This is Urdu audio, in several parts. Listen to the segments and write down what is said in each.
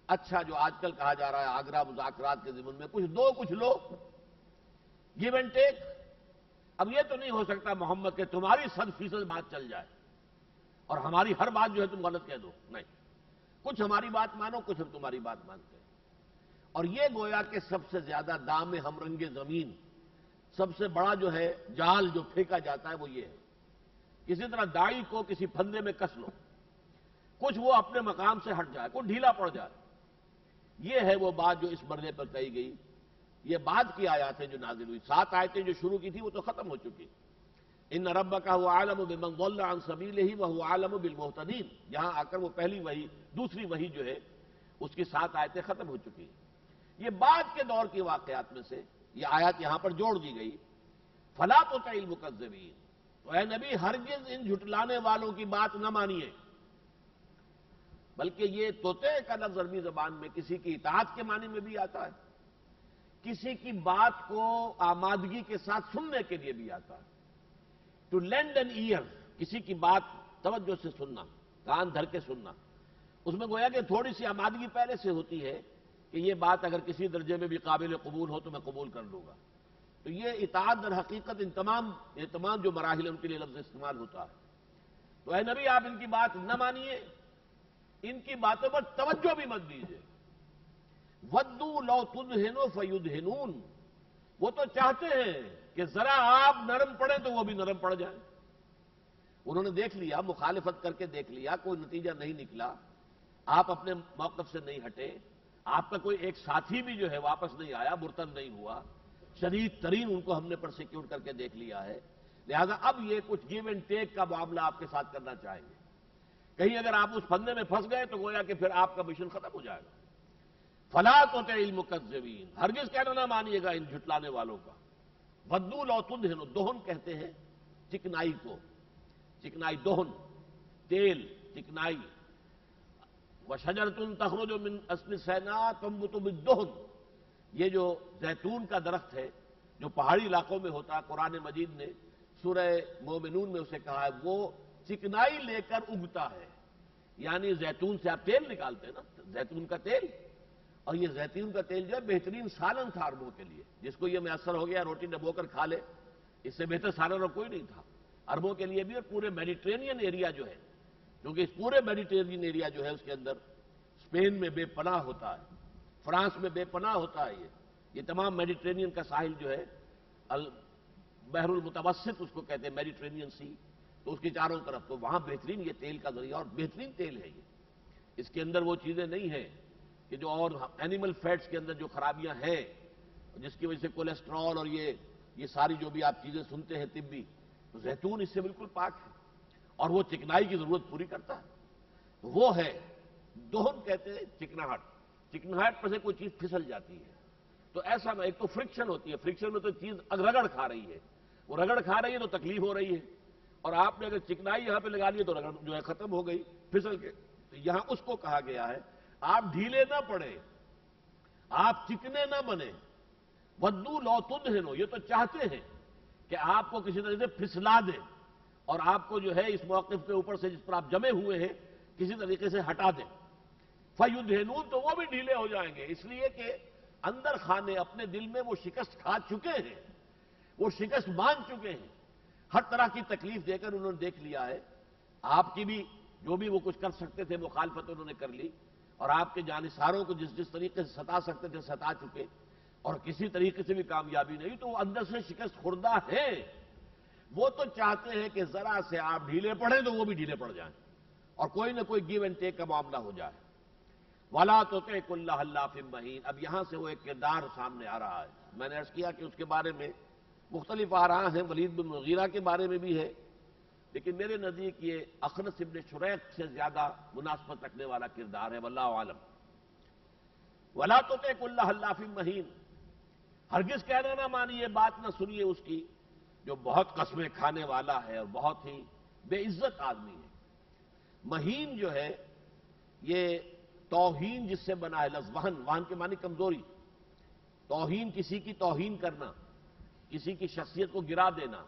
اچھا جو آج کل کہا جا رہا ہے آگرہ مذاکرات کے ضمن میں کچھ دو کچھ لو، گیو اینڈ ٹیک. اب یہ تو نہیں ہو سکتا محمد کہ تمہاری 100% بات چل جائے اور ہماری ہر بات جو ہے تم غلط کہہ دو. نہیں، کچھ ہماری بات مانو، کچھ ہم تمہاری بات مانتے ہیں. اور یہ گویا کہ سب سے زیادہ دام ہم رنگ زمین، سب سے بڑا جو ہے جال جو پھینکا جاتا ہے وہ یہ ہے. کسی طرح دائی کو کسی پھندے میں کس لو، کچھ وہ اپنے مقام سے ہٹ جائے، کوئی ڈھیلا پڑ جائے. یہ ہے وہ بات جو اس مرحلے پر کہی گئی. یہ بعد کی آیات ہیں جو نازل ہوئی. 7 آیتیں جو شروع کی تھی وہ تو ختم ہو چکی. ان ربک هو اعلم بمن ضل عن سبیلہ وهو اعلم بالمہتدین. یہاں آ کر وہ پہلی وحی، دوسری وحی جو ہے اس کی 7 آیتیں ختم ہو چکی ہیں. یہ بعد کے دور کے واقعات میں سے یہ آیات یہاں پر جوڑ دی گئی. فلا تطع المکذبین. تو اے نبی ہرگز ان جھٹلانے والوں کی بات نہ مانیے. بلکہ یہ توتے کا لفظ عربی زبان میں کسی کی اطاعت کے معنی میں بھی آتا ہے، کسی کی بات کو آمادگی کے ساتھ سننے کے لیے بھی آتا ہے. ٹو لینڈ این ایئر، کسی کی بات توجہ سے سننا، کان دھر کے سننا. اس میں گویا کہ تھوڑی سی آمادگی پہلے سے ہوتی ہے کہ یہ بات اگر کسی درجے میں بھی قابل قبول ہو تو میں قبول کر لوں گا. تو یہ اطاعت در حقیقت ان تمام جو مراحل ان کے لیے لفظ استعمال ہوتا ہے. تو اے نبی آپ ان کی بات نہ مانیے، ان کی باتوں پر توجہ بھی مت دیجیے. ودوا لو تدہنوا فیدہنون. وہ تو چاہتے ہیں کہ ذرا آپ نرم پڑیں تو وہ بھی نرم پڑ جائیں. انہوں نے دیکھ لیا، مخالفت کر کے دیکھ لیا، کوئی نتیجہ نہیں نکلا، آپ اپنے موقف سے نہیں ہٹے، آپ کا کوئی ایک ساتھی بھی جو ہے واپس نہیں آیا، مرتد نہیں ہوا، شدید ترین ان کو ہم نے پرسیکیوٹ کر کے دیکھ لیا ہے. لہذا اب یہ کچھ گیو اینڈ ٹیک کا معاملہ آپ کے ساتھ کرنا چاہیں گے. کہیں اگر آپ اس پھندے میں پھنس گئے تو گویا کہ پھر آپ کا مشن ختم ہو جائے گا. فلا تطع المکذبین. ہرگز کہنا نہ مانیے گا ان جھٹلانے والوں کا. ودوا لو تدہنوا. دہن کہتے ہیں چکنائی کو، چکنائی دہن، تیل، چکنائی. وشجرۃ تخرج من اصل سیناء تنبت بالدہن. یہ جو زیتون کا درخت ہے جو پہاڑی علاقوں میں ہوتا ہے، قرآن مجید نے سورہ مومنون میں اسے کہا ہے وہ چکنائی لے کر اگتا ہے. یعنی زیتون سے آپ تیل نکالتے ہیں نا، زیتون کا تیل. اور یہ زیتون کا تیل جو ہے بہترین سالن تھا عربوں کے لیے. جس کو یہ میسر ہو گیا روٹی ڈبو کر کھا لے، اس سے بہتر سالن اور کوئی نہیں تھا عربوں کے لیے بھی. اور پورے میڈیٹرینین ایریا جو ہے، کیونکہ اس پورے میڈیٹرینین ایریا جو ہے اس کے اندر اسپین میں بے پناہ ہوتا ہے، فرانس میں بے پناہ ہوتا ہے. یہ تمام میڈیٹرینین کا ساحل جو ہے، بحر المتوسط اس کو کہتے ہیں، میڈیٹرینین سی. تو اس کی چاروں طرف تو وہاں بہترین یہ تیل کا ذریعہ، اور بہترین تیل ہے یہ. اس کے اندر وہ چیزیں نہیں ہیں کہ جو اور اینیمل فیٹس کے اندر جو خرابیاں ہیں جس کی وجہ سے کولیسٹرول اور یہ ساری جو بھی آپ چیزیں سنتے ہیں طبی، تو زیتون اس سے بالکل پاک ہے اور وہ چکنائی کی ضرورت پوری کرتا ہے. تو وہ ہے دہن کہتے ہیں چکناہٹ. چکناہٹ پر سے کوئی چیز پھسل جاتی ہے تو ایسا میں، ایک تو فرکشن ہوتی ہے، فرکشن میں تو چیز رگڑ کھا رہی ہے، وہ رگڑ کھا رہی ہے تو تکلیف ہو رہی ہے. اور آپ نے اگر چکنائی یہاں پہ لگا لی تو رگڑ جو ہے ختم ہو گئی پھسل کے. تو یہاں اس کو کہا گیا ہے آپ ڈھیلے نہ پڑے، آپ چکنے نہ بنے. ودوا لو تدہنوا. یہ تو چاہتے ہیں کہ آپ کو کسی طرح سے پھسلا دیں اور آپ کو جو ہے اس موقف کے اوپر سے جس پر آپ جمے ہوئے ہیں کسی طریقے سے ہٹا دیں. فیدہنون. تو وہ بھی ڈھیلے ہو جائیں گے، اس لیے کہ اندر خانے اپنے دل میں وہ شکست کھا چکے ہیں، وہ شکست مان چکے ہیں. ہر طرح کی تکلیف دے کر انہوں نے دیکھ لیا ہے. آپ کی بھی جو بھی وہ کچھ کر سکتے تھے مخالفت انہوں نے کر لی، اور آپ کے جانثاروں کو جس طریقے سے ستا سکتے تھے ستا چکے، اور کسی طریقے سے بھی کامیابی نہیں. تو وہ اندر سے شکست خوردہ ہے. وہ تو چاہتے ہیں کہ ذرا سے آپ ڈھیلے پڑیں تو وہ بھی ڈھیلے پڑ جائیں اور کوئی نہ کوئی گیو اینڈ ٹیک کا معاملہ ہو جائے. وَلَا تُطِعْ كُلَّ حَلَّافٍ مَّهِينٍ. اب یہاں سے وہ ایک کردار سامنے آ رہا ہے. میں نے عرض کیا کہ اس کے بارے میں مختلف آراء ہیں، ولید بن مغیرہ کے بارے میں بھی ہے، لیکن میرے نزدیک یہ اخنس ابن شریق سے زیادہ مناسبت رکھنے والا کردار ہے، واللہ عالم. وَلَا تُطِعْ كُلَّ حَلَّافٍ مَّهِينٍ. ہرگز کہنا نہ مانیے، بات نہ سنیے اس کی جو بہت قسمیں کھانے والا ہے اور بہت ہی بے عزت آدمی ہے. مہین جو ہے یہ توہین جس سے بنا ہے لفظ وہن. وہن کے معنی کمزوری. توہین کسی کی توہین کرنا، کسی کی شخصیت کو گرا دینا.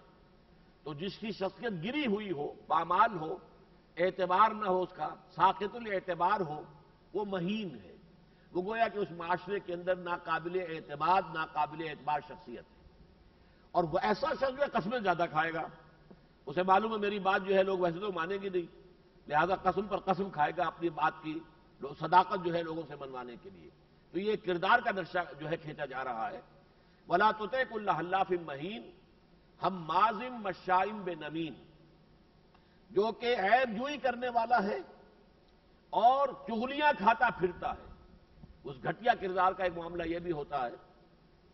تو جس کی شخصیت گری ہوئی ہو، پامال ہو، اعتبار نہ ہو، اس کا ساقط الاعتبار ہو، وہ مہین ہے. وہ گویا کہ اس معاشرے کے اندر ناقابل اعتماد ناقابل اعتبار شخصیت ہے. اور وہ ایسا شخص جو ہے قسمیں زیادہ کھائے گا. اسے معلوم ہے میری بات جو ہے لوگ ویسے تو مانیں گی نہیں، لہذا قسم پر قسم کھائے گا اپنی بات کی صداقت جو ہے لوگوں سے منوانے کے لیے. تو یہ کردار کا نقشہ جو ہے کھینچا جا رہا ہے. وَلَا تُطِعْ كُلَّ حَلَّافٍ مَّهِينٍ حَمَّازٍ مَّشَّاءٍ بِنَمِيمٍ، جو کہ عیب جوئی کرنے والا ہے اور چغلیاں کھاتا پھرتا ہے. اس گھٹیا کردار کا ایک معاملہ یہ بھی ہوتا ہے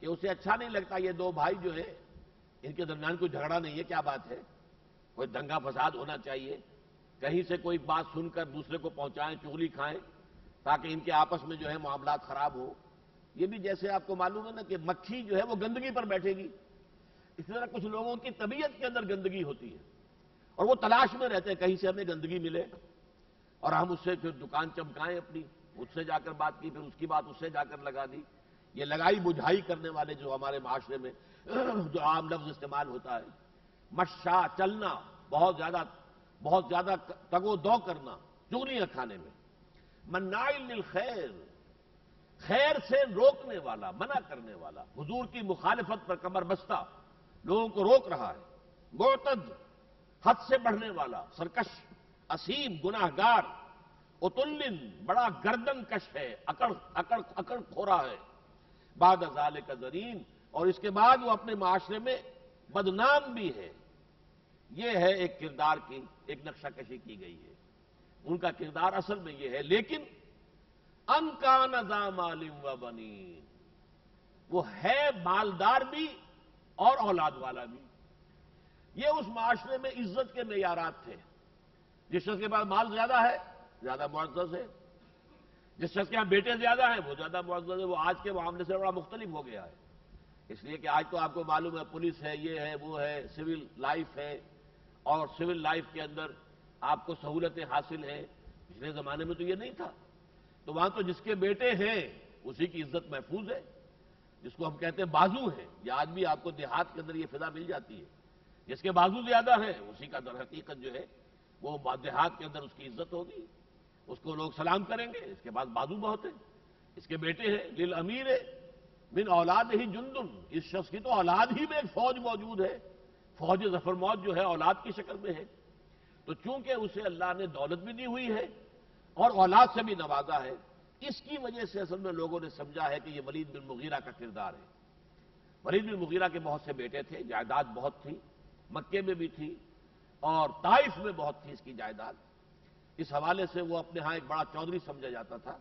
کہ اسے اچھا نہیں لگتا یہ دو بھائی جو ہے ان کے درمیان کوئی جھگڑا نہیں ہے، کیا بات ہے، کوئی دنگا فساد ہونا چاہیے، کہیں سے کوئی بات سن کر دوسرے کو پہنچائیں، چغلی کھائیں تاکہ ان کے آپس میں جو ہے معاملات خراب ہو. یہ بھی جیسے آپ کو معلوم ہے نا کہ مکھی جو ہے وہ گندگی پر بیٹھے گی، اسی طرح کچھ لوگوں کی طبیعت کے اندر گندگی ہوتی ہے اور وہ تلاش میں رہتے ہیں کہیں سے ہمیں گندگی ملے اور ہم اس سے پھر دکان چمکائیں اپنی، اس سے جا کر بات کی، پھر اس کی بات اس سے جا کر لگا دی. یہ لگائی بجھائی کرنے والے جو ہمارے معاشرے میں جو عام لفظ استعمال ہوتا ہے، مشا چلنا، بہت زیادہ تگ و دو کرنا چغلیاں کھانے میں. مناع للخیر، خیر سے روکنے والا، منع کرنے والا، حضور کی مخالفت پر کمر بستہ لوگوں کو روک رہا ہے. معتد، حد سے بڑھنے والا، سرکش، اسیم، گناہگار. اتلن، بڑا گردن کش ہے، اکڑ کھورا ہے. بعد ذالک زنیم، اور اس کے بعد وہ اپنے معاشرے میں بدنام بھی ہے. یہ ہے ایک کردار کی ایک نقشہ کشی کی گئی ہے. ان کا کردار اصل میں یہ ہے. لیکن ان کان ذا مال و بنین، وہ ہے مالدار بھی اور اولاد والا بھی. یہ اس معاشرے میں عزت کے معیارات تھے. جس شخص کے پاس مال زیادہ ہے زیادہ معزز ہے، جس شخص کے یہاں بیٹے زیادہ ہیں وہ زیادہ معزز ہے. وہ آج کے معاملے سے بڑا مختلف ہو گیا ہے، اس لیے کہ آج تو آپ کو معلوم ہے پولیس ہے، یہ ہے، وہ ہے، سول لائف ہے، اور سول لائف کے اندر آپ کو سہولتیں حاصل ہیں. پچھلے زمانے میں تو یہ نہیں تھا. تو وہاں تو جس کے بیٹے ہیں اسی کی عزت محفوظ ہے، جس کو ہم کہتے ہیں بازو ہے. یہ آج بھی آپ کو دیہات کے اندر یہ فضا مل جاتی ہے. جس کے بازو زیادہ ہیں اسی کا در حقیقت جو ہے وہ دیہات کے اندر اس کی عزت ہوگی، اس کو لوگ سلام کریں گے. اس کے بعد بازو بہت ہے، اس کے بیٹے ہیں. للامیر من اولاد ہی جندن، اس شخص کی تو اولاد ہی میں ایک فوج موجود ہے. فوج ظفر موج جو ہے اولاد کی شکل میں ہے. تو چونکہ اسے اللہ نے دولت بھی دی ہوئی ہے اور اولاد سے بھی نوازا ہے، اس کی وجہ سے اصل میں لوگوں نے سمجھا ہے کہ یہ ولید بن مغیرہ کا کردار ہے. ولید بن مغیرہ کے بہت سے بیٹے تھے، جائیداد بہت تھی، مکے میں بھی تھی اور طائف میں بہت تھی اس کی جائیداد. اس حوالے سے وہ اپنے ہاں ایک بڑا چودھری سمجھا جاتا تھا،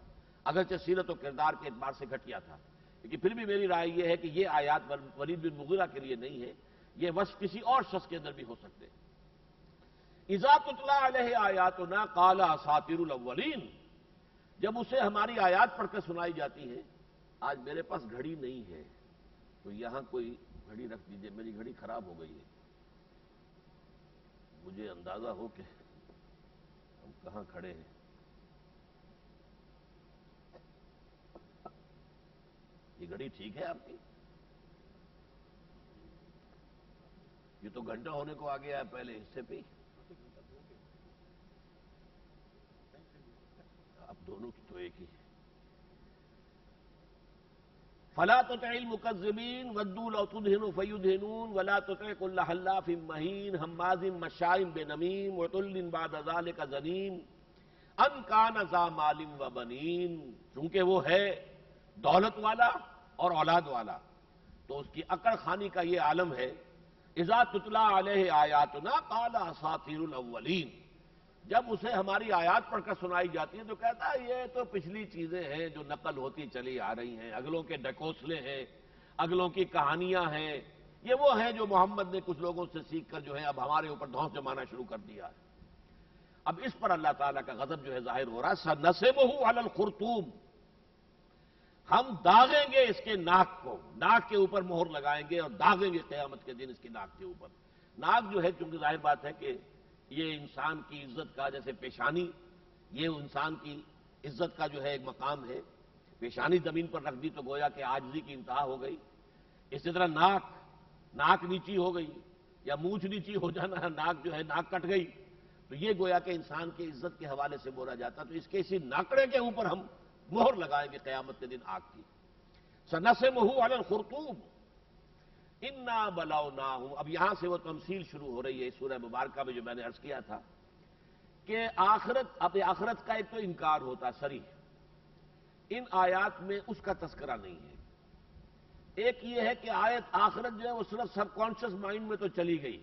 اگرچہ سیرت و کردار کے اعتبار سے گھٹیا تھا. لیکن پھر بھی میری رائے یہ ہے کہ یہ آیات ولید بن مغیرہ کے لیے نہیں ہے، یہ وصف کسی اور شخص کے اندر بھی ہو سکتے. اذا تتلی علیہ آیاتنا قال اساطیر الاولین، جب اسے ہماری آیات پڑھ کر سنائی جاتی ہے. آج میرے پاس گھڑی نہیں ہے تو یہاں کوئی گھڑی رکھ دیجئے، میری گھڑی خراب ہو گئی ہے. مجھے اندازہ ہو کہ ہم کہاں کھڑے ہیں. یہ گھڑی ٹھیک ہے آپ کی؟ یہ تو گھنٹہ ہونے کو آ گیا ہے، پہلے اس سے بھی. اب دونوں کی تو ایک ہی ہے. فلا تطع المكذبين ودوا لو تدهن فيدهنون ولا تطع كل حلاف مهين هماز مشاء بنميم عتل بعد ذلك زنيم ان كان ذا مال وبنين. چونکہ وہ ہے دولت والا اور اولاد والا تو اس کی اکڑ خانی کا یہ عالم ہے. اذا تتلی علیہ آیاتنا قال اساطیر الاولین، جب اسے ہماری آیات پڑھ کر سنائی جاتی ہے تو کہتا ہے یہ تو پچھلی چیزیں ہیں جو نقل ہوتی چلی آ رہی ہیں، اگلوں کے ڈکوسلے ہیں، اگلوں کی کہانیاں ہیں. یہ وہ ہیں جو محمد نے کچھ لوگوں سے سیکھ کر جو ہے اب ہمارے اوپر دھونس جمانا شروع کر دیا ہے. اب اس پر اللہ تعالیٰ کا غضب جو ہے ظاہر ہو رہا ہے. سنسمہ علی الخرطوم، ہم داغیں گے اس کے ناک کو، ناک کے اوپر مہر لگائیں گے اور داغیں گے قیامت کے دن اس کی ناک کے اوپر. ناک جو ہے چونکہ ظاہر بات ہے کہ یہ انسان کی عزت کا، جیسے پیشانی یہ انسان کی عزت کا جو ہے ایک مقام ہے، پیشانی زمین پر رکھ دی تو گویا کہ عاجزی کی انتہا ہو گئی. اسی طرح ناک نیچی ہو گئی یا مونچھ نیچی ہو جانا ہے، ناک جو ہے ناک کٹ گئی تو یہ گویا کہ انسان کی عزت کے حوالے سے بولا جاتا. تو اس کے اسی ناکڑے کے اوپر ہم مہر لگائیں گے قیامت کے دن آگ کی. سنسمہ علی الخرطوم انا بلوناہم. اب یہاں سے وہ تمثیل شروع ہو رہی ہے سورہ مبارکہ میں جو میں نے عرض کیا تھا کہ آخرت کا ایک تو انکار ہوتا صریح. ان آیات میں اس کا تذکرہ نہیں ہے. ایک یہ ہے کہ آیت آخرت جو ہے وہ صرف سب کانشس مائنڈ میں تو چلی گئی،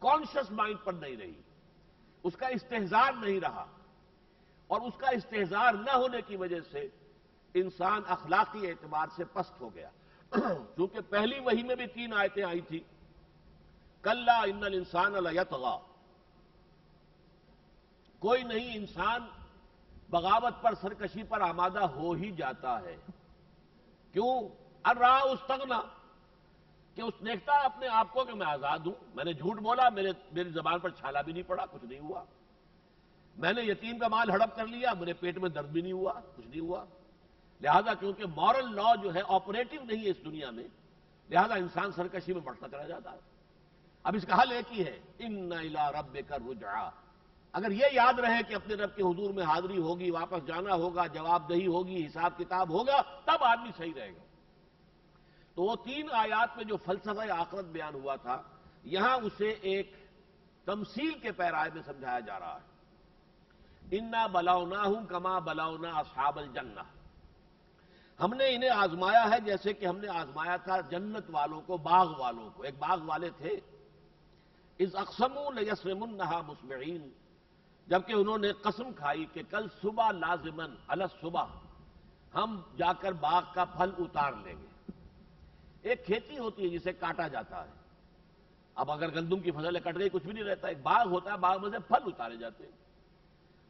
کانشس مائنڈ پر نہیں رہی، اس کا استحضار نہیں رہا، اور اس کا استحضار نہ ہونے کی وجہ سے انسان اخلاقی اعتبار سے پست ہو گیا. کیونکہ پہلی وحی میں بھی 3 آیتیں آئی تھی. کلا ان الانسان لیطغی، کوئی نہیں، انسان بغاوت پر، سرکشی پر آمادہ ہو ہی جاتا ہے. کیوں؟ ان رآہ استغنی، کہ اس دیکھتا ہے اپنے آپ کو کہ میں آزاد ہوں، میں نے جھوٹ بولا، میری زبان پر چھالا بھی نہیں پڑا، کچھ نہیں ہوا. میں نے یتیم کا مال ہڑپ کر لیا، میرے پیٹ میں درد بھی نہیں ہوا، کچھ نہیں ہوا. لہذا کیونکہ مورل لا جو ہے آپریٹو نہیں ہے اس دنیا میں، لہذا انسان سرکشی میں بڑھتا چلا جاتا ہے. اب اس کا حل ایک ہی ہے، ان الی ربک الرجعی. اگر یہ یاد رہے کہ اپنے رب کے حضور میں حاضری ہوگی، واپس جانا ہوگا، جواب دہی ہوگی، حساب کتاب ہوگا، تب آدمی صحیح رہے گا. تو وہ 3 آیات میں جو فلسفہ آخرت بیان ہوا تھا، یہاں اسے ایک تمثیل کے پیرائے میں سمجھایا جا رہا ہے. انا بلوناہم کما بلونا اصحاب الجنہ، ہم نے انہیں آزمایا ہے جیسے کہ ہم نے آزمایا تھا جنت والوں کو، باغ والوں کو. ایک باغ والے تھے، اذ اقسموا لیصرمنھا مصبحین، جبکہ انہوں نے قسم کھائی کہ کل صبح لازمن علی الصبح ہم جا کر باغ کا پھل اتار لیں گے. ایک کھیتی ہوتی ہے جسے کاٹا جاتا ہے. اب اگر گندم کی فصلیں کٹ گئی، کچھ بھی نہیں رہتا. ایک باغ ہوتا ہے، باغ میں سے پھل اتارے جاتے ہیں.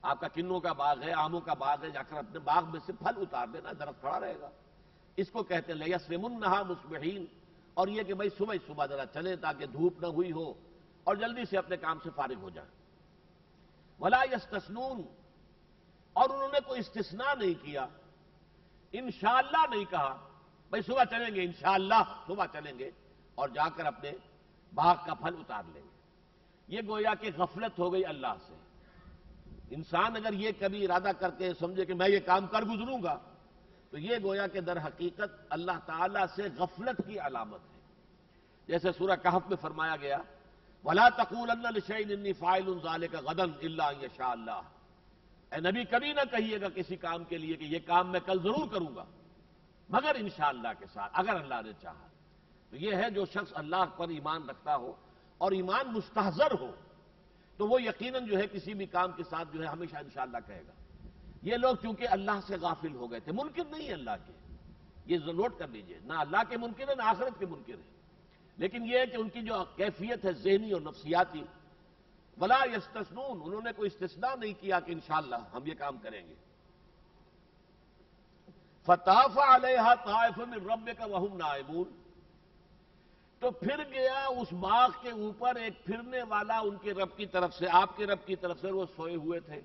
آپ کا کنوں کا باغ ہے، آموں کا باغ ہے، جا کر اپنے باغ میں سے پھل اتار دینا، درخت کھڑا رہے گا. اس کو کہتے ہیں لیصرمنھا مصبحین. اور یہ کہ بھائی صبح صبح ذرا چلیں تاکہ دھوپ نہ ہوئی ہو اور جلدی سے اپنے کام سے فارغ ہو جائیں. ولا یستثنون، اور انہوں نے کوئی استثناء نہیں کیا، انشاءاللہ نہیں کہا. بھائی صبح چلیں گے، انشاءاللہ صبح چلیں گے اور جا کر اپنے باغ کا پھل اتار لیں گے. یہ گویا کہ غفلت ہو گئی اللہ سے. انسان اگر یہ کبھی ارادہ کر کے سمجھے کہ میں یہ کام کر گزروں گا، تو یہ گویا کہ در حقیقت اللہ تعالیٰ سے غفلت کی علامت ہے. جیسے سورہ کہف میں فرمایا گیا، وَلَا تَقُولَنَّ لِشَيْءٍ إِنِّي فَاعِلٌ ذَلِكَ غَدًا إِلَّا أَن يَشَاءَ اللَّهُ. اے نبی کبھی نہ کہیے گا کسی کام کے لیے کہ یہ کام میں کل ضرور کروں گا، مگر انشاءاللہ کے ساتھ، اگر اللہ نے چاہا. تو یہ ہے جو شخص اللہ پر ایمان رکھتا ہو اور ایمان مستحضر ہو، تو وہ یقیناً جو ہے کسی بھی کام کے ساتھ جو ہے ہمیشہ انشاءاللہ کہے گا. یہ لوگ چونکہ اللہ سے غافل ہو گئے تھے، منکر نہیں ہے اللہ کے، یہ نوٹ کر لیجئے، نہ اللہ کے منکر ہے نہ آخرت کے منکر ہے. لیکن یہ ہے کہ ان کی جو کیفیت ہے ذہنی اور نفسیاتی، ولا یستثنون، انہوں نے کوئی استثناء نہیں کیا کہ انشاءاللہ ہم یہ کام کریں گے. فطاف علیہا طائف من ربک وہم نائمون، تو پھر گیا اس باغ کے اوپر ایک پھرنے والا ان کے رب کی طرف سے، آپ کے رب کی طرف سے. وہ سوئے ہوئے تھے،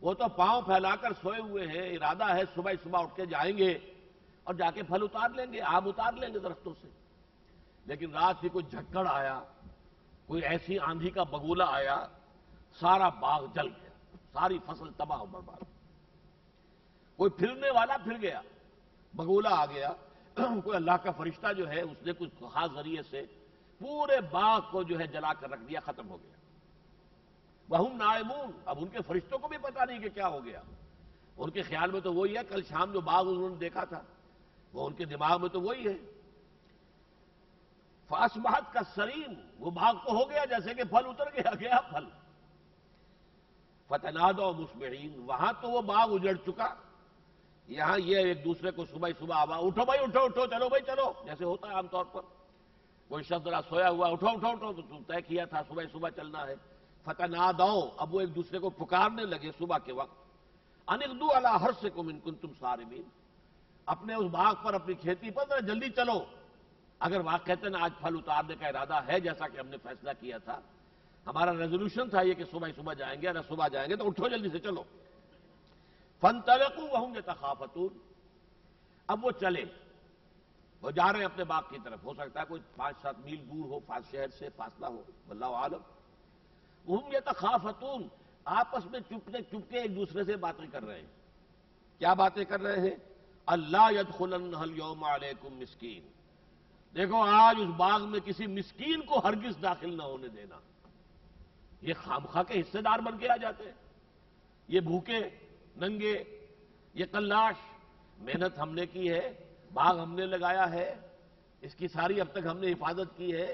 وہ تو پاؤں پھیلا کر سوئے ہوئے ہیں. ارادہ ہے صبح صبح اٹھ کے جائیں گے اور جا کے پھل اتار لیں گے، آم اتار لیں گے درختوں سے. لیکن رات ہی کوئی جھکڑ آیا، کوئی ایسی آندھی کا بگولا آیا، سارا باغ جل گیا، ساری فصل تباہ و برباد. کوئی پھرنے والا پھر گیا، بگولا آ گیا، کوئی اللہ کا فرشتہ جو ہے اس نے کچھ خاص ذریعے سے پورے باغ کو جو ہے جلا کر رکھ دیا، ختم ہو گیا. وہم نائمون، اب ان کے فرشتوں کو بھی پتا نہیں کہ کیا ہو گیا. ان کے خیال میں تو وہی ہے، کل شام جو باغ انہوں نے دیکھا تھا وہ ان کے دماغ میں تو وہی ہے. فاصبحت کالصریم، وہ باغ تو ہو گیا جیسے کہ پھل اتر گیا پھل. فتنادوا مصبحین، وہاں تو وہ باغ اجڑ چکا، یہاں یہ ایک دوسرے کو صبح صبح آواز، اٹھو بھائی اٹھو اٹھو، چلو بھائی چلو، جیسے ہوتا ہے عام طور پر کوئی شخص ذرا سویا ہوا، اٹھو اٹھو اٹھو، تو طے کیا تھا صبح صبح چلنا ہے. فتنادوا، اب وہ ایک دوسرے کو پکارنے لگے صبح کے وقت، ان اغدوا علی حرثکم ان کنتم صارمین، اپنے اس باغ پر، اپنی کھیتی پر ذرا جلدی چلو، اگر واقعتاً آج پھل اتارنے کا ارادہ ہے جیسا کہ ہم نے فیصلہ کیا تھا. ہمارا ریزولوشن تھا یہ کہ صبح صبح جائیں گے، اگر صبح جائیں گے تو اٹھو جلدی سے چلو. فانطلقوا وهم يتخافتون، اب وہ چلے، وہ جا رہے ہیں اپنے باغ کی طرف. ہو سکتا ہے کوئی 5-7 میل دور ہو، شہر سے فاصلہ ہو، واللہ عالم. وهم يتخافتون، آپس میں چپکے چپکے ایک دوسرے سے باتیں کر رہے ہیں. کیا باتیں کر رہے ہیں؟ اللہ یدخلنہ الیوم علیکم مسکین، دیکھو آج اس باغ میں کسی مسکین کو ہرگز داخل نہ ہونے دینا۔ یہ خامخواہ کے حصے دار بن کے آ جاتے ہیں، یہ بھوکے ننگے، یہ کلاش، محنت ہم نے کی ہے، باغ ہم نے لگایا ہے، اس کی ساری اب تک ہم نے حفاظت کی ہے،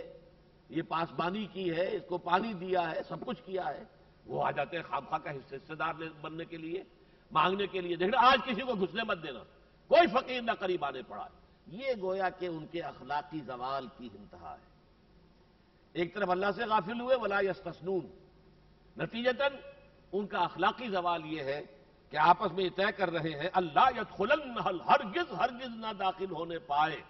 یہ پاسبانی کی ہے، اس کو پانی دیا ہے، سب کچھ کیا ہے، وہ آ جاتے ہیں خامخواہ کا حصے دار بننے کے لیے، مانگنے کے لیے۔ دیکھنا آج کسی کو گھسنے مت دینا، کوئی فقیر نہ قریب آنے پڑا۔ یہ گویا کہ ان کے اخلاقی زوال کی انتہا ہے۔ ایک طرف اللہ سے غافل ہوئے، ولا یستثنون، نتیجتاً ان کا اخلاقی زوال یہ ہے کہ آپس میں یہ طے کر رہے ہیں اللہ یدخلنہ، ہرگز ہرگز نہ داخل ہونے پائے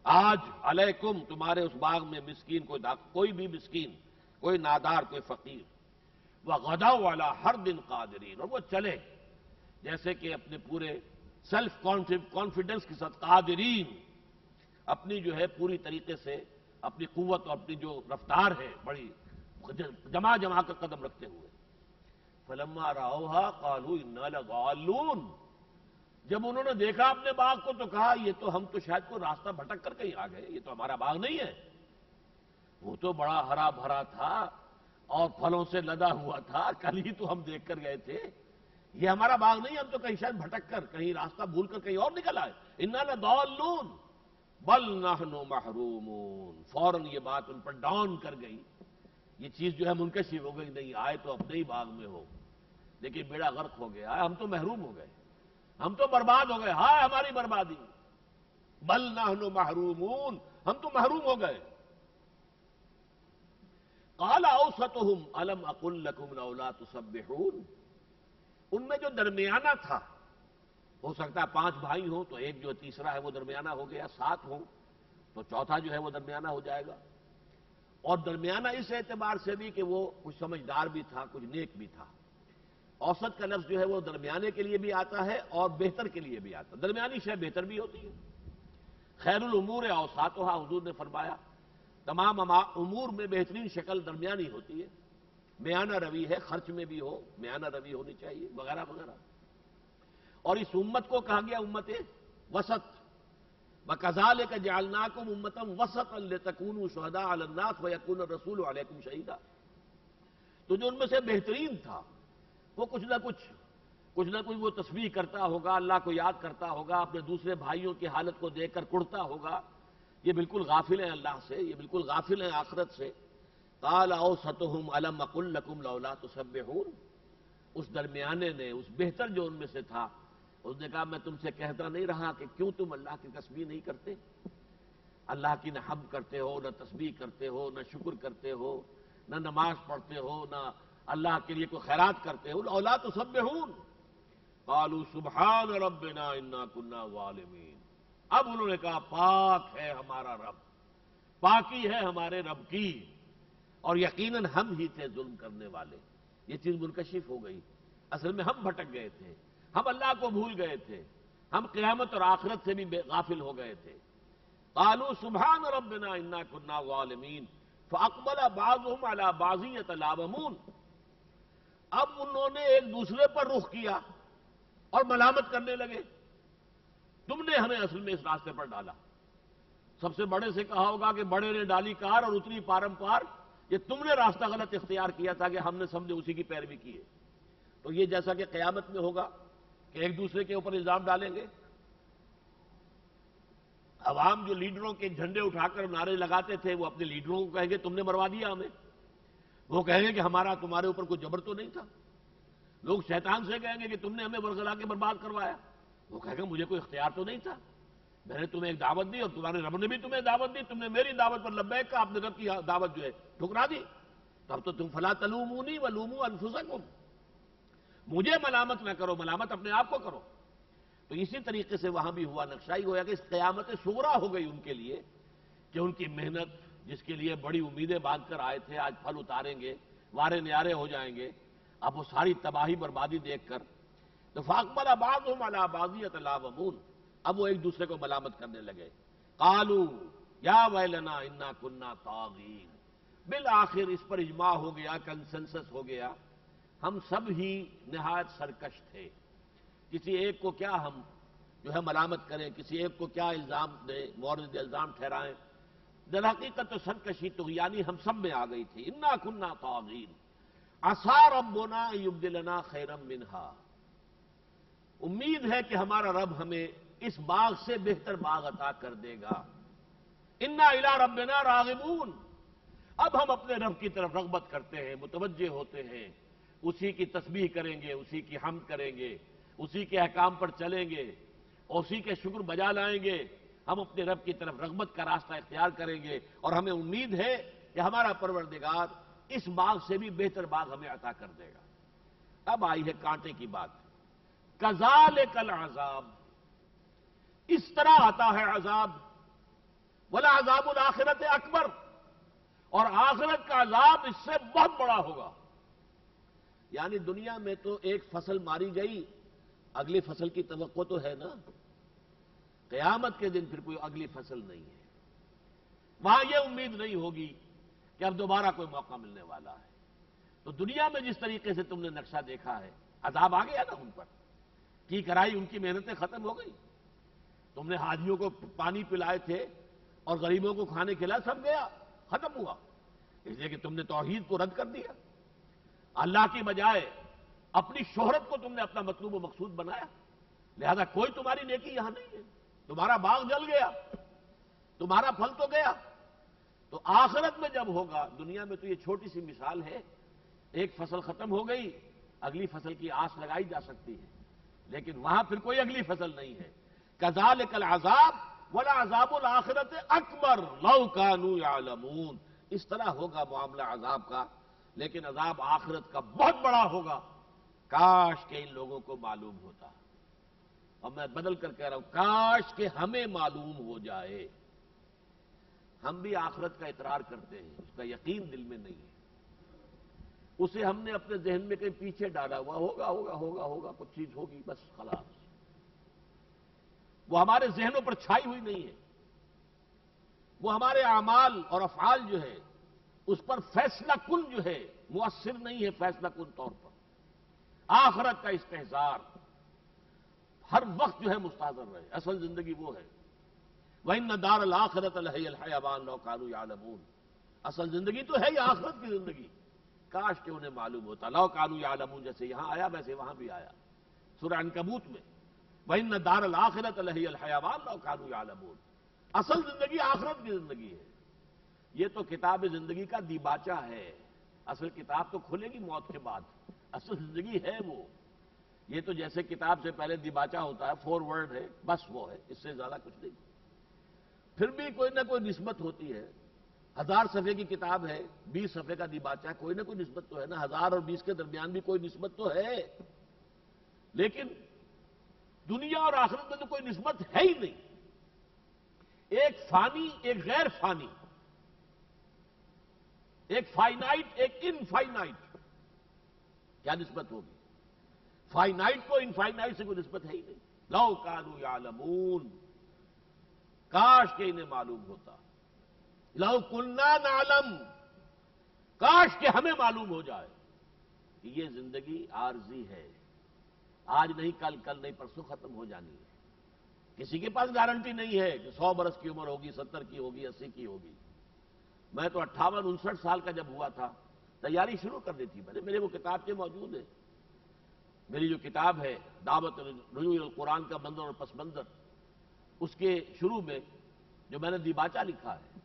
آج علیکم، تمہارے اس باغ میں مسکین، کوئی بھی مسکین، کوئی نادار، کوئی فقیر۔ وغدوا علی حرد قادرین، اور وہ چلے جیسے کہ اپنے پورے سیلف کانفیڈنس کے ساتھ، قادرین، اپنی جو ہے پوری طریقے سے اپنی قوت اور اپنی جو رفتار ہے بڑی جمع کر قدم رکھتے ہوئے۔ فلما رأوها قالوا انا لضالون، جب انہوں نے دیکھا اپنے باغ کو تو کہا یہ تو ہم تو شاید کوئی راستہ بھٹک کر کہیں آ گئے، یہ تو ہمارا باغ نہیں ہے، وہ تو بڑا ہرا بھرا تھا اور پھلوں سے لدا ہوا تھا، کل ہی تو ہم دیکھ کر گئے تھے، یہ ہمارا باغ نہیں، ہم تو کہیں شاید بھٹک کر کہیں راستہ بھول کر کہیں اور نکل آئے۔ انا لضالون بل نحن محرومون، فوراً یہ بات ان پر ڈاؤن کر گئی، یہ چیز جو ہے منکشف ہو گئی، نہیں آئے تو اپنے ہی باغ میں ہو، لیکن بیڑا غرق ہو گیا، ہم تو محروم ہو گئے، ہم تو برباد ہو گئے، ہائے ہماری بربادی، بل نحن محرومون، ہم تو محروم ہو گئے۔ قال اوسطهم الم اقل لكم لولا تسبحون، ان میں جو درمیانہ تھا، ہو سکتا ہے 5 بھائی ہوں تو ایک جو تیسرا ہے وہ درمیانہ ہو گیا، 7 ہوں تو چوتھا جو ہے وہ درمیانہ ہو جائے گا، اور درمیانہ اس اعتبار سے بھی کہ وہ کچھ سمجھدار بھی تھا، کچھ نیک بھی تھا۔ اوسط کا لفظ جو ہے وہ درمیانے کے لیے بھی آتا ہے اور بہتر کے لیے بھی آتا ہے، درمیانی شے بہتر بھی ہوتی ہے۔ خیر الامور اوساطها، حضور نے فرمایا تمام امور میں بہترین شکل درمیانی ہوتی ہے، میانہ روی ہے، خرچ میں بھی ہو میانہ روی ہونی چاہیے، وغیرہ وغیرہ۔ اور اس امت کو کہا گیا امت وسط، وَكَذَلِكَ جَعَلْنَاكُمْ أُمَّةً وَسَطًا لِتَكُونُوا شُهَدَاءَ عَلَى النَّاسِ وَيَكُونَ الرَّسُولُ عَلَيْكُمْ شَهِيدًا، تو جو ان میں سے بہترین تھا وہ کچھ نہ کچھ وہ تسبیح کرتا ہوگا، اللہ کو یاد کرتا ہوگا، اپنے دوسرے بھائیوں کی حالت کو دیکھ کر کڑتا ہوگا، یہ بالکل غافل ہیں اللہ سے، یہ بالکل غافل ہیں آخرت سے۔ قال اوسطهم الم اقل لكم لولا تسبحون، اس درمیانے نے، اس بہتر جو ان میں سے تھا، اس نے کہا میں تم سے کہتا نہیں رہا کہ کیوں تم اللہ کی تسبیح نہیں کرتے، اللہ کی نہ حمد کرتے ہو، نہ تسبیح کرتے ہو، نہ شکر کرتے ہو، نہ نماز پڑھتے ہو، نہ اللہ کے لیے کوئی خیرات کرتے ہو، لولا تسبحون قالوا سبحان ربنا انا كنا ظالمین۔ اب انہوں نے کہا پاک ہے ہمارا رب، پاکی ہے ہمارے رب کی، اور یقیناً ہم ہی تھے ظلم کرنے والے۔ یہ چیز منکشف ہو گئی، اصل میں ہم بھٹک گئے تھے، ہم اللہ کو بھول گئے تھے، ہم قیامت اور آخرت سے بھی غافل ہو گئے تھے۔ قالوا سبحان ربنا انا كنا ظالمین فاقبل بعضهم على بعض يتلاومون، اب انہوں نے ایک دوسرے پر رخ کیا اور ملامت کرنے لگے، تم نے ہمیں اصل میں اس راستے پر ڈالا۔ سب سے بڑے سے کہا ہوگا کہ بڑے نے ڈالی کار اور اتری پارم پار، یہ تم نے راستہ غلط اختیار کیا تھا کہ ہم نے سمجھے اسی کی پیروی کی ہے۔ تو یہ جیسا کہ قیامت میں ہوگا کہ ایک دوسرے کے اوپر الزام ڈالیں گے، عوام جو لیڈروں کے جھنڈے اٹھا کر نعرے لگاتے تھے وہ اپنے لیڈروں کو کہیں گے تم نے مروا دیا ہمیں، وہ کہیں گے کہ ہمارا تمہارے اوپر کوئی جبر تو نہیں تھا، لوگ شیطان سے کہیں گے کہ تم نے ہمیں ورغلا کے برباد کروایا، وہ کہے گا مجھے کوئی اختیار تو نہیں تھا، میں نے تمہیں ایک دعوت دی اور تمہارے رب نے بھی تمہیں دعوت دی، تم نے میری دعوت پر لبیک کہا، اپنے رب کی دعوت جو ہے ٹھکرا دی، تب تو تم فلا تلومونی ولوموا انفسکم، مجھے ملامت نہ کرو، ملامت اپنے آپ کو کرو۔ تو اسی طریقے سے وہاں بھی ہوا، نقشہ ہوا کہ اس قیامت صغریٰ ہو گئی ان کے لیے کہ ان کی محنت جس کے لیے بڑی امیدیں باندھ کر آئے تھے آج پھل اتاریں گے، وارے نیارے ہو جائیں گے، اب وہ ساری تباہی بربادی دیکھ کر تو فاقبل بعضهم على بعض يتلاومون، اب وہ ایک دوسرے کو ملامت کرنے لگے، قالوا یا ویلنا انا كنا طاغین، بالآخر اس پر اجماع ہو گیا، کنسنسس ہو گیا، ہم سب ہی نہایت سرکش تھے، کسی ایک کو کیا ہم جو ہے ملامت کریں، کسی ایک کو کیا الزام دیں، مورد الزام ٹھہرائیں؟ در حقیقت تو سرکشی طغیانی ہم سب میں آ گئی تھی. انا کنا طاغین عسى ربنا ان یبدلنا خیرا منہا. امید ہے کہ ہمارا رب ہمیں اس باغ سے بہتر باغ عطا کر دے گا. انا الی ربنا راغبون. اب ہم اپنے رب کی طرف رغبت کرتے ہیں، متوجہ ہوتے ہیں، اسی کی تسبیح کریں گے، اسی کی حمد کریں گے، اسی کے احکام پر چلیں گے، اسی کے شکر بجا لائیں گے. ہم اپنے رب کی طرف رغبت کا راستہ اختیار کریں گے اور ہمیں امید ہے کہ ہمارا پروردگار اس باغ سے بھی بہتر باغ ہمیں عطا کر دے گا. اب آئی ہے کانٹے کی بات. کذالک العذاب، اس طرح آتا ہے عذاب. ولعذاب الآخرۃ اکبر، اور آخرت کا عذاب اس سے بہت بڑا ہوگا. یعنی دنیا میں تو ایک فصل ماری گئی، اگلی فصل کی توقع تو ہے نا. قیامت کے دن پھر کوئی اگلی فصل نہیں ہے. وہاں یہ امید نہیں ہوگی کہ اب دوبارہ کوئی موقع ملنے والا ہے. تو دنیا میں جس طریقے سے تم نے نقشہ دیکھا ہے، عذاب آ گیا نا ان پر، کی کرائی ان کی محنتیں ختم ہو گئی. تم نے حاجیوں کو پانی پلائے تھے اور غریبوں کو کھانے کھلا، سب گیا، ختم ہوا. اس لیے کہ تم نے توحید کو رد کر دیا. اللہ کی بجائے اپنی شہرت کو تم نے اپنا مطلوب و مقصود بنایا. لہذا کوئی تمہاری نیکی یہاں نہیں ہے. تمہارا باغ جل گیا، تمہارا پھل تو گیا. تو آخرت میں جب ہوگا، دنیا میں تو یہ چھوٹی سی مثال ہے، ایک فصل ختم ہو گئی، اگلی فصل کی آس لگائی جا سکتی ہے، لیکن وہاں پھر کوئی اگلی فصل نہیں ہے. کذالک العذاب ولعذاب الآخرۃ اکبر لو کانوا یعلمون. اس طرح ہوگا معاملہ عذاب کا، لیکن عذاب آخرت کا بہت بڑا ہوگا. کاش کہ ان لوگوں کو معلوم ہوتا. اور میں بدل کر کہہ رہا ہوں، کاش کہ ہمیں معلوم ہو جائے. ہم بھی آخرت کا اقرار کرتے ہیں، اس کا یقین دل میں نہیں ہے. اسے ہم نے اپنے ذہن میں کہیں پیچھے ڈالا ہوا، ہوگا ہوگا ہوگا ہوگا، کچھ چیز ہوگی، بس خلاص. وہ ہمارے ذہنوں پر چھائی ہوئی نہیں ہے. وہ ہمارے اعمال اور افعال جو ہے اس پر فیصلہ کن جو ہے مؤثر نہیں ہے فیصلہ کن طور پر. آخرت کا استحضار ہر وقت جو ہے مستحضر رہے. اصل زندگی وہ ہے. وَإِنَّ دَارَ الْآخِرَةَ لَهِيَ الْحَيَوَانُ لَوْ كَانُوا يَعْلَمُونَ. اصل زندگی تو ہے یہ آخرت کی زندگی. کاش کہ انہیں معلوم ہوتا. لَوْ كَانُوا يَعْلَمُونَ جیسے یہاں آیا ویسے وہاں بھی آیا سورہ عنکبوت میں. وَإِنَّ دَارَ الْآخِرَةَ لَهِيَ الْحَيَوَانُ لَوْ كَانُوا يَعْلَمُونَ. اصل زندگی آخرت کی زندگی ہے. یہ تو کتاب زندگی کا دیباچہ ہے. اصل کتاب تو کھلے گی موت کے بعد. اصل زندگی ہے وہ. یہ تو جیسے کتاب سے پہلے دیباچہ ہوتا ہے، فور ورڈ ہے، بس وہ ہے، اس سے زیادہ کچھ نہیں. پھر بھی کوئی نہ کوئی نسبت ہوتی ہے. 1000 صفحے کی کتاب ہے، 20 صفحے کا دیباچہ ہے، کوئی نہ کوئی نسبت تو ہے نا. 1000 اور 20 کے درمیان بھی کوئی نسبت تو ہے. لیکن دنیا اور آخرت میں تو کوئی نسبت ہے ہی نہیں. ایک فانی، ایک غیر فانی، ایک فائنائٹ، ایک انفائنائٹ. کیا نسبت ہوگی؟ فائنائٹ کو انفائنائٹ سے کوئی نسبت ہے ہی نہیں. لو کانوا یعلمون، کاش کہ انہیں معلوم ہوتا. لو کنا نعلم، کاش کہ ہمیں معلوم ہو جائے کہ یہ زندگی عارضی ہے. آج نہیں کل، کل نہیں پرسوں ختم ہو جانی ہے. کسی کے پاس گارنٹی نہیں ہے کہ 100 برس کی عمر ہوگی، 70 کی ہوگی، 80 کی ہوگی. میں تو 58 59 سال کا جب ہوا تھا تیاری شروع کر دی تھی. میرے وہ کتاب کے موجود ہیں. میری جو کتاب ہے دعوت رجوع القرآن کا منظر اور پس منظر، اس کے شروع میں جو میں نے دیباچہ لکھا ہے،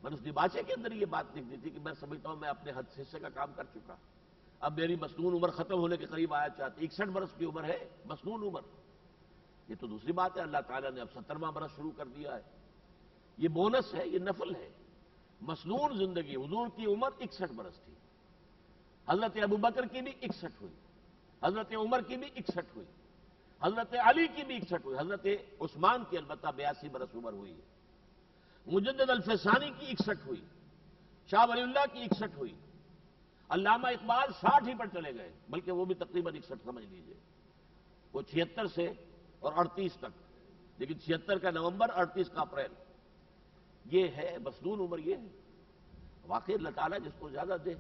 میں نے اس دیباچے کے اندر یہ بات لکھ دی تھی کہ میں سمجھتا ہوں میں اپنے حصے کا کام کر چکا. اب میری مسنون عمر ختم ہونے کے قریب آیا چاہتی. 61 برس کی عمر ہے مسنون عمر. یہ تو دوسری بات ہے، اللہ تعالیٰ نے اب 70واں برس شروع کر دیا ہے. یہ بونس ہے، یہ نفل ہے. مسنون زندگی حضور کی عمر 61 برس تھی. حضرت ابوبکر کی بھی 61 ہوئی، حضرت عمر کی بھی 61 ہوئی، حضرت علی کی بھی 61 ہوئی، حضرت عثمان کی البتہ 82 برس عمر ہوئی ہے. مجدد الفسانی کی 61 ہوئی، شاہ ولی اللہ کی 61 ہوئی. علامہ اقبال 60 ہی پر چلے گئے، بلکہ وہ بھی تقریباً 61 سمجھ لیجئے. وہ 76 سے اور 38 تک، لیکن 76 کا نومبر، 38 کا اپریل. یہ ہے مسنون عمر. یہ ہے واقعی اللہ تعالیٰ جس کو زیادہ دے،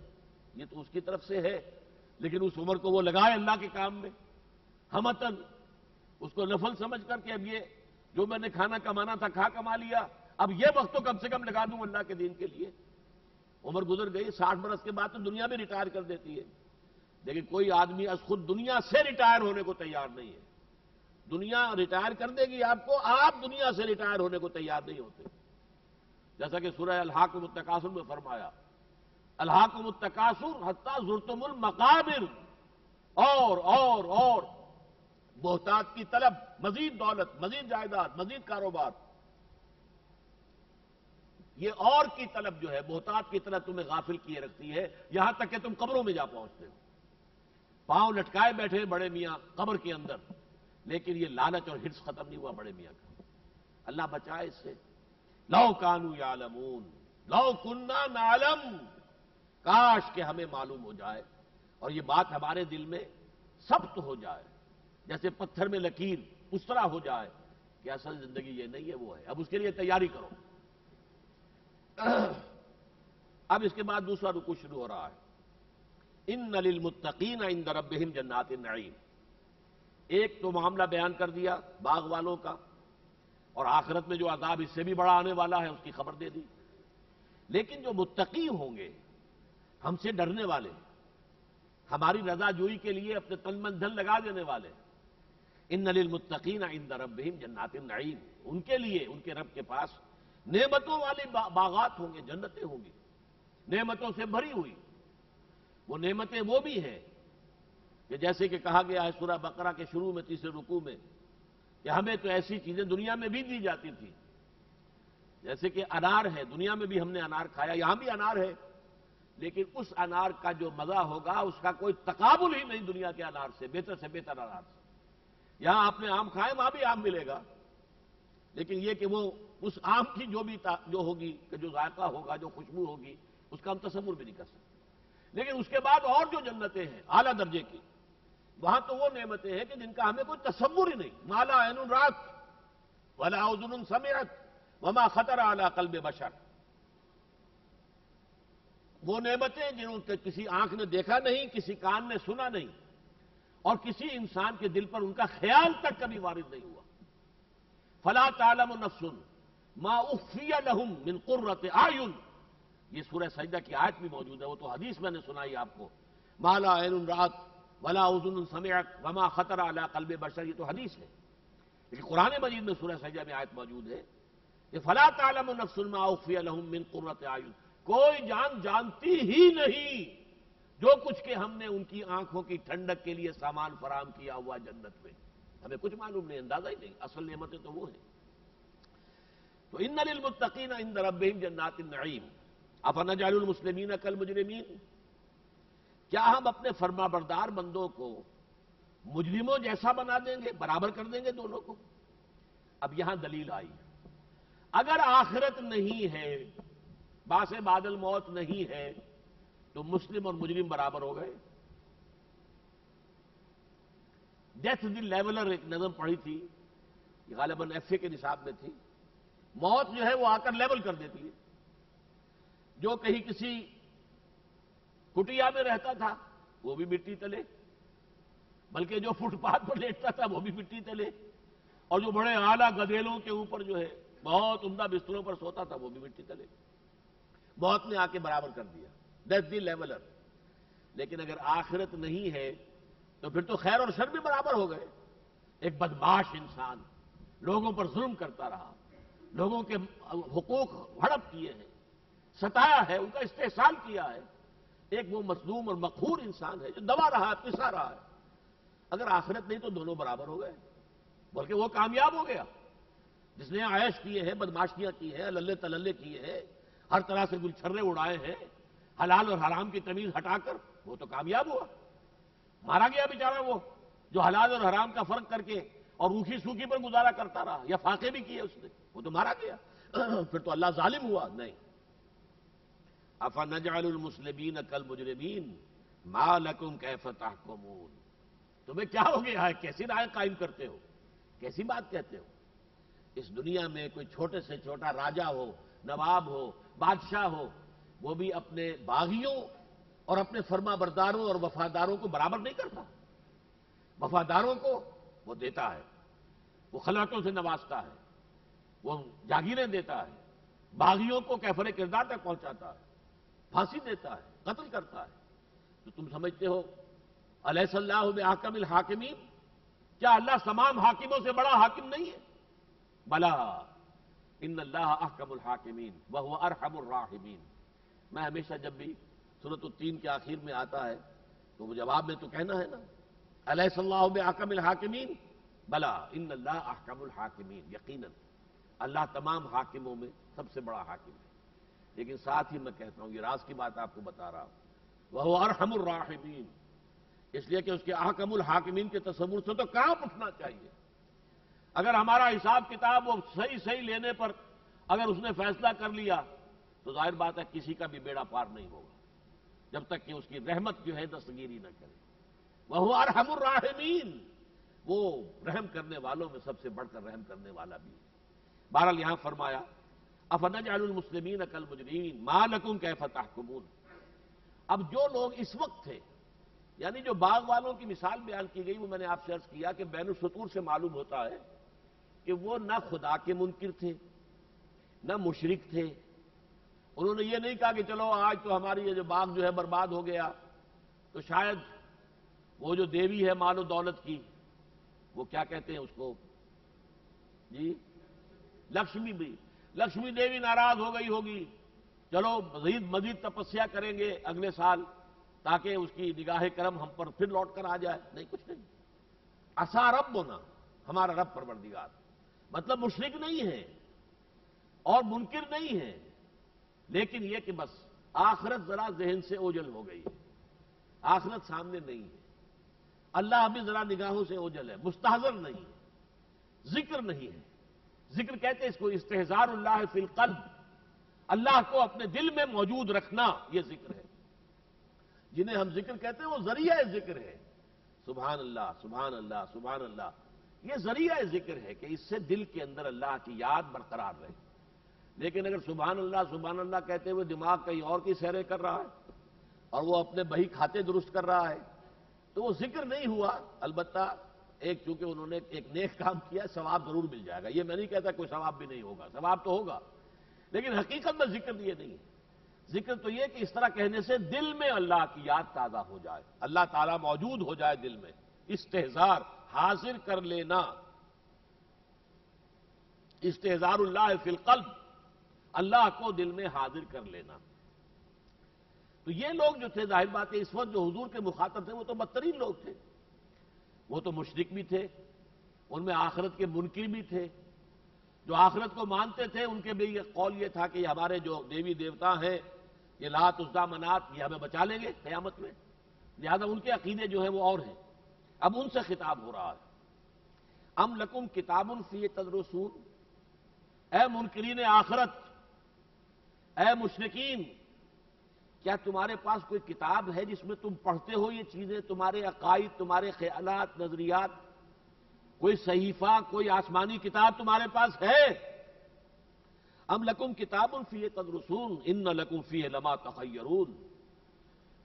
یہ تو اس کی طرف سے ہے. لیکن اس عمر کو وہ لگائے اللہ کے کام میں. ہمتن اس کو نفل سمجھ کر کہ اب یہ جو میں نے کھانا کمانا تھا کھا کما لیا، اب یہ وقت تو کم سے کم لگا دوں اللہ کے دین کے لیے۔ عمر گزر گئی، 60 برس کے بعد تو دنیا میں ریٹائر کر دیتی ہے، لیکن کوئی آدمی از خود دنیا سے ریٹائر ہونے کو تیار نہیں ہے۔ دنیا ریٹائر کر دے گی آپ کو، آپ دنیا سے ریٹائر ہونے کو تیار نہیں ہوتے۔ جیسا کہ سورہ الحاقم التکاثر میں فرمایا، الحاقم التکاثر حتی زرتم المقابر، اور بہتات کی طلب، مزید دولت، مزید جائیداد، مزید کاروبار، یہ اور کی طلب جو ہے بہتات کی طلب تمہیں غافل کیے رکھتی ہے، یہاں تک کہ تم قبروں میں جا پہنچتے ہو، پاؤں لٹکائے بیٹھے بڑے میاں قبر کے اندر، لیکن یہ لالچ اور ہرس ختم نہیں ہوا بڑے میاں کا۔ اللہ بچائے اس سے۔ لو کانوا یعلمون، لو کننا نعلم، کاش کہ ہمیں معلوم ہو جائے اور یہ بات ہمارے دل میں ثبت ہو جائے، جیسے پتھر میں لکیر اس طرح ہو جائے کہ اصل زندگی یہ نہیں ہے وہ ہے، اب اس کے لیے تیاری کرو۔ اب اس کے بعد دوسرا رکوع شروع ہو رہا ہے، ان للمتقین عند ربہم جنات النعیم۔ ایک تو معاملہ بیان کر دیا باغ والوں کا، اور آخرت میں جو عذاب اس سے بھی بڑا آنے والا ہے اس کی خبر دے دی، لیکن جو متقی ہوں گے، ہم سے ڈرنے والے، ہماری رضا جوئی کے لیے اپنے تن من دھن لگا دینے والے، ان للمتقین عند ربہم جنات النعیم، ان کے لیے ان کے رب کے پاس نعمتوں والی باغات ہوں گے، جنتیں ہوں گی، نعمتوں سے بھری ہوئی۔ وہ نعمتیں وہ بھی ہیں کہ جیسے کہ کہا گیا ہے سورہ بقرہ کے شروع میں تیسرے رکوع میں کہ ہمیں تو ایسی چیزیں دنیا میں بھی دی جاتی تھی، جیسے کہ انار ہے، دنیا میں بھی ہم نے انار کھایا، یہاں بھی انار ہے، لیکن اس انار کا جو مزہ ہوگا اس کا کوئی تقابل ہی نہیں دنیا کے انار سے بہتر انار سے۔ یہاں آپ نے آم کھائے، وہاں بھی آم ملے گا، لیکن یہ کہ وہ اس آم کی جو ہوگی، کہ جو ذائقہ ہوگا، جو خوشبو ہوگی، اس کا ہم تصور بھی نہیں کر سکتے۔ لیکن اس کے بعد اور جو جنتیں ہیں اعلیٰ درجے کی، وہاں تو وہ نعمتیں ہیں کہ جن کا ہمیں کوئی تصور ہی نہیں، ما لا عین رات ولا اذن سمعت وما خطر علی قلب بشر۔ وہ نعمتیں جنہوں کے کسی آنکھ نے دیکھا نہیں، کسی کان نے سنا نہیں، اور کسی انسان کے دل پر ان کا خیال تک کبھی وارد نہیں ہوا۔ فلا تعلم نفس ما اخفی لهم من قرۃ اعین، یہ سورہ سجدہ کی آیت بھی موجود ہے، وہ تو حدیث میں نے سنائی آپ کو، ما لا عین رات ولا اذن سمعت وما خطر علی قلب بشر، یہ تو حدیث ہے، لیکن قرآن مجید میں سورہ سجدہ میں آیت موجود ہے کہ فلا تعلم نفس ما اخفی لهم من قرۃ اعین، کوئی جان جانتی ہی نہیں جو کچھ کہ ہم نے ان کی آنکھوں کی ٹھنڈک کے لیے سامان فراہم کیا ہوا جنت میں، ہمیں کچھ معلوم نہیں، اندازہ ہی نہیں، اصل نعمتیں تو وہ ہیں۔ تو ان للمتقین عند ربہم جنات النعیم افنجعل المسلمین کالمجرمین، کیا ہم اپنے فرما بردار بندوں کو مجرموں جیسا بنا دیں گے، برابر کر دیں گے دونوں کو؟ اب یہاں دلیل آئی، اگر آخرت نہیں ہے، باس بعد الموت نہیں ہے، تو مسلم اور مجرم برابر ہو گئے۔ ڈیتھ دی لیولر ایک نظم پڑھی تھی، یہ غالباً ایف اے کے نصاب میں تھی، موت جو ہے وہ آ کر لیول کر دیتی ہے، جو کہیں کسی کٹیا میں رہتا تھا وہ بھی مٹی تلے، بلکہ جو فٹ پاتھ پر لیٹتا تھا وہ بھی مٹی تلے، اور جو بڑے اعلیٰ گدیلوں کے اوپر جو ہے بہت عمدہ بستروں پر سوتا تھا وہ بھی مٹی تلے۔ موت نے آ کے برابر کر دیا، ڈیتھ دی لیولر۔ لیکن اگر آخرت نہیں ہے تو پھر تو خیر اور شر بھی برابر ہو گئے۔ ایک بدمعاش انسان لوگوں پر ظلم کرتا رہا، لوگوں کے حقوق ہڑپ کیے ہیں، ستایا ہے، ان کا استحصال کیا ہے، ایک وہ مظلوم اور مقہور انسان ہے جو دبا رہا ہے، پسا رہا ہے۔ اگر آخرت نہیں تو دونوں برابر ہو گئے، بلکہ وہ کامیاب ہو گیا جس نے عیش کیے ہیں، بدماشیاں کی ہیں، للے تللے کیے ہیں، ہر طرح سے گلچھرے اڑائے ہیں، حلال اور حرام کی تمیز ہٹا کر، وہ تو کامیاب ہوا۔ مارا گیا بیچارہ وہ جو حلال اور حرام کا فرق کر کے اور روکھی سوکھی پر گزارا کرتا رہا، یا فاقے بھی کیے اس نے، وہ تو مارا گیا۔ پھر تو اللہ ظالم ہوا؟ نہیں۔ افنجعل المسلمین کالمجرمین ما لکم کیف تحکمون، تمہیں کیا ہو گیا ہے، کیسی رائے قائم کرتے ہو، کیسی بات کہتے ہو؟ اس دنیا میں کوئی چھوٹے سے چھوٹا راجا ہو، نواب ہو، بادشاہ ہو، وہ بھی اپنے باغیوں اور اپنے فرما برداروں اور وفاداروں کو برابر نہیں کرتا، وفاداروں کو وہ دیتا ہے وہ خلعتوں سے نوازتا ہے، وہ جاگیریں دیتا ہے، باغیوں کو کیفر کردار تک پہنچاتا ہے، پھانسی دیتا ہے، قتل کرتا ہے. تو تم سمجھتے ہو الیس اللہ بأحکم الحاکمین؟ کیا اللہ تمام حاکموں سے بڑا حاکم نہیں ہے؟ بلا ان اللہ احکم الحاکمین وہو ارحم الراحمین. میں ہمیشہ جب بھی سورۃ التین کے آخر میں آتا ہے تو وہ جواب میں تو کہنا ہے نا، الیس اللہ بأحکم الحاکمین؟ بلا ان اللہ احکم الحاکمین. یقیناً اللہ تمام حاکموں میں سب سے بڑا حاکم ہے. لیکن ساتھ ہی میں کہتا ہوں، یہ راز کی بات آپ کو بتا رہا ہوں، وہو ارحم الراحمین، اس لیے کہ اس کے احکم الحاکمین کے تصور سے تو کام اٹھنا چاہیے. اگر ہمارا حساب کتاب وہ صحیح لینے پر اگر اس نے فیصلہ کر لیا تو ظاہر بات ہے کسی کا بھی بیڑا پار نہیں ہوگا جب تک کہ اس کی رحمت جو ہے دستگیری نہ کرے. وہ ارحم الراحمین، وہ رحم کرنے والوں میں سب سے بڑھ کر رحم کرنے والا بھی ہے. بہرحال یہاں فرمایا افنجعل المسلمین کالمجرمین ما لکم کیف تحکمون. اب جو لوگ اس وقت تھے، یعنی جو باغ والوں کی مثال بیان کی گئی، وہ میں نے آپ سے عرض کیا کہ بین السطور سے معلوم ہوتا ہے کہ وہ نہ خدا کے منکر تھے نہ مشرک تھے. انہوں نے یہ نہیں کہا کہ چلو آج تو ہماری یہ جو باغ جو ہے برباد ہو گیا تو شاید وہ جو دیوی ہے مال و دولت کی، وہ کیا کہتے ہیں اس کو جی، لکشمی دیوی ناراض ہو گئی ہوگی، چلو مزید تپسیا کریں گے اگلے سال تاکہ اس کی نگاہ کرم ہم پر پھر لوٹ کر آ جائے. نہیں، کچھ نہیں. عسیٰ ربنا، ہمارا رب پروردگار، مطلب مشرک نہیں ہے اور منکر نہیں ہے، لیکن یہ کہ بس آخرت ذرا ذہن سے اوجھل ہو گئی ہے، آخرت سامنے نہیں ہے، اللہ بھی ذرا نگاہوں سے اوجھل ہے، مستحضر نہیں ہے، ذکر نہیں ہے. ذکر کہتے ہیں اس کو استحضار اللہ فی القلب، اللہ کو اپنے دل میں موجود رکھنا، یہ ذکر ہے. جنہیں ہم ذکر کہتے ہیں وہ ذریعہ ذکر ہے. سبحان اللہ سبحان اللہ سبحان اللہ، یہ ذریعہ ذکر ہے کہ اس سے دل کے اندر اللہ کی یاد برقرار رہے. لیکن اگر سبحان اللہ کہتے ہوئے دماغ کہیں اور کی سیریں کر رہا ہے اور وہ اپنے بہی کھاتے درست کر رہا ہے تو وہ ذکر نہیں ہوا. البتہ ایک چونکہ انہوں نے ایک نیک کام کیا، ثواب ضرور مل جائے گا، یہ میں نہیں کہتا کوئی ثواب بھی نہیں ہوگا، ثواب تو ہوگا، لیکن حقیقت میں ذکر یہ نہیں ہے. ذکر تو یہ کہ اس طرح کہنے سے دل میں اللہ کی یاد تازہ ہو جائے، اللہ تعالیٰ موجود ہو جائے دل میں. استحضار، حاضر کر لینا، استحضار اللہ فی القلب، اللہ کو دل میں حاضر کر لینا. تو یہ لوگ جو تھے، ظاہر بات ہے اس وقت جو حضور کے مخاطب تھے وہ تو بدترین لوگ تھے. وہ تو مشرک بھی تھے، ان میں آخرت کے منکر بھی تھے. جو آخرت کو مانتے تھے ان کے بھی یہ قول یہ تھا کہ یہ ہمارے جو دیوی دیوتا ہیں، یہ لات عزا منات، یہ ہمیں بچا لیں گے قیامت میں. لہذا ان کے عقیدے جو ہیں وہ اور ہیں. اب ان سے خطاب ہو رہا ہے، ام لکم کتاب فیہ تدرسون. اے منکرین آخرت، اے مشرکین، کیا تمہارے پاس کوئی کتاب ہے جس میں تم پڑھتے ہو یہ چیزیں، تمہارے عقائد، تمہارے خیالات، نظریات؟ کوئی صحیفہ، کوئی آسمانی کتاب تمہارے پاس ہے؟ ام لکم کتاب فیہ تدرسون ان لکم فیہ لما تخیرون.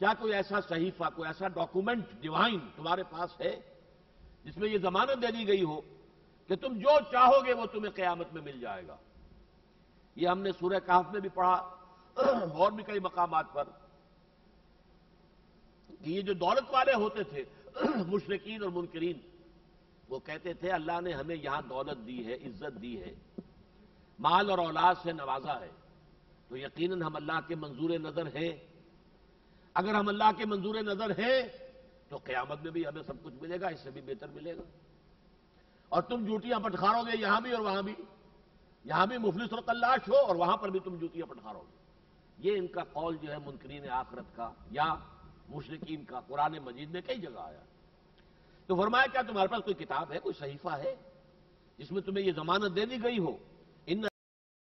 کیا کوئی ایسا صحیفہ، کوئی ایسا ڈاکومنٹ ڈیوائن تمہارے پاس ہے جس میں یہ ضمانت دے دی گئی ہو کہ تم جو چاہو گے وہ تمہیں قیامت میں مل جائے گا؟ یہ ہم نے سورہ کہف میں بھی پڑھا اور بھی کئی مقامات پر کہ یہ جو دولت والے ہوتے تھے مشرکین اور منکرین، وہ کہتے تھے اللہ نے ہمیں یہاں دولت دی ہے، عزت دی ہے، مال اور اولاد سے نوازا ہے، تو یقیناً ہم اللہ کے منظور نظر ہیں. اگر ہم اللہ کے منظور نظر ہیں تو قیامت میں بھی ہمیں سب کچھ ملے گا، اس سے بھی بہتر ملے گا. اور تم جوتیاں پٹخارو گے یہاں بھی اور وہاں بھی، یہاں بھی مفلس اور قلاش ہو اور وہاں پر بھی تم جوتیاں پٹخارو گے. یہ ان کا قول جو ہے منکرین آخرت کا یا مشرکین کا قرآن مجید میں کئی جگہ آیا. تو فرمایا کیا تمہارے پاس کوئی کتاب ہے، کوئی صحیفہ ہے جس میں تمہیں یہ ضمانت دے دی گئی ہو